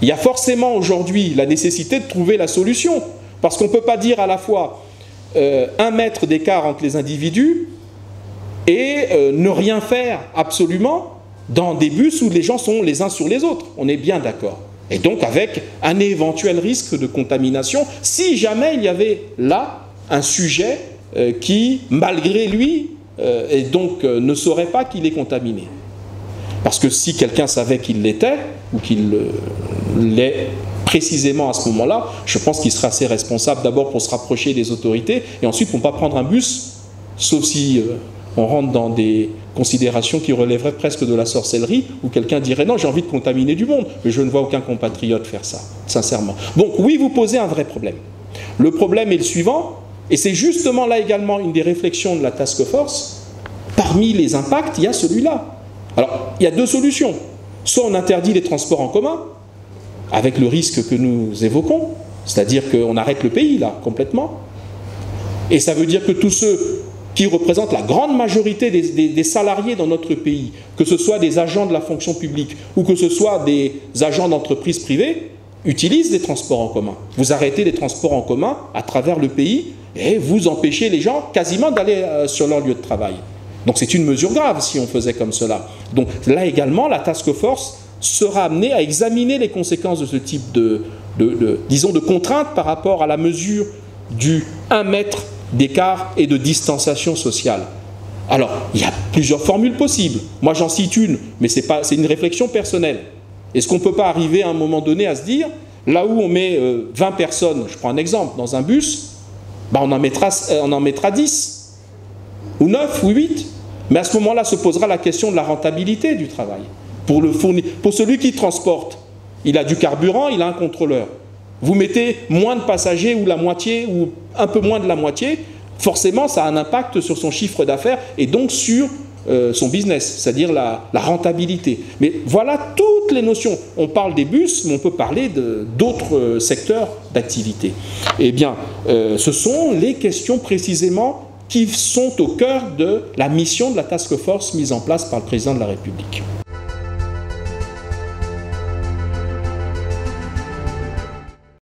il y a forcément aujourd'hui la nécessité de trouver la solution. Parce qu'on ne peut pas dire à la fois 1 mètre d'écart entre les individus et ne rien faire absolument dans des bus où les gens sont les uns sur les autres. On est bien d'accord. Et donc avec un éventuel risque de contamination, si jamais il y avait là un sujet qui, malgré lui, et donc ne saurait pas qu'il est contaminé. Parce que si quelqu'un savait qu'il l'était, ou qu'il l'est précisément à ce moment-là, je pense qu'il serait assez responsable d'abord pour se rapprocher des autorités, et ensuite pour ne pas prendre un bus, sauf si on rentre dans des considérations qui relèveraient presque de la sorcellerie, où quelqu'un dirait « non, j'ai envie de contaminer du monde », mais je ne vois aucun compatriote faire ça, sincèrement. Donc oui, vous posez un vrai problème. Le problème est le suivant, et c'est justement là également une des réflexions de la task force. Parmi les impacts, il y a celui-là. Alors, il y a 2 solutions. Soit on interdit les transports en commun, avec le risque que nous évoquons, c'est-à-dire qu'on arrête le pays, là, complètement. Et ça veut dire que tous ceux qui représentent la grande majorité des salariés dans notre pays, que ce soit des agents de la fonction publique ou que ce soit des agents d'entreprises privées, utilisent des transports en commun. Vous arrêtez les transports en commun à travers le pays et vous empêchez les gens quasiment d'aller sur leur lieu de travail. Donc c'est une mesure grave si on faisait comme cela. Donc là également, la task force sera amenée à examiner les conséquences de ce type disons, de contraintes par rapport à la mesure du 1 mètre d'écart et de distanciation sociale. Alors, il y a plusieurs formules possibles. Moi, j'en cite une, mais c'est une réflexion personnelle. Est-ce qu'on ne peut pas arriver à un moment donné à se dire, là où on met 20 personnes, je prends un exemple, dans un bus, bah on en mettra 10, ou 9, ou 8. Mais à ce moment-là se posera la question de la rentabilité du travail. Pour celui qui transporte, il a du carburant, il a un contrôleur. Vous mettez moins de passagers ou la moitié ou un peu moins de la moitié, forcément ça a un impact sur son chiffre d'affaires et donc sur son business, c'est-à-dire la rentabilité. Mais voilà toutes les notions. On parle des bus, mais on peut parler d'autres secteurs d'activité. Eh bien, ce sont les questions précisément qui sont au cœur de la mission de la task force mise en place par le président de la République.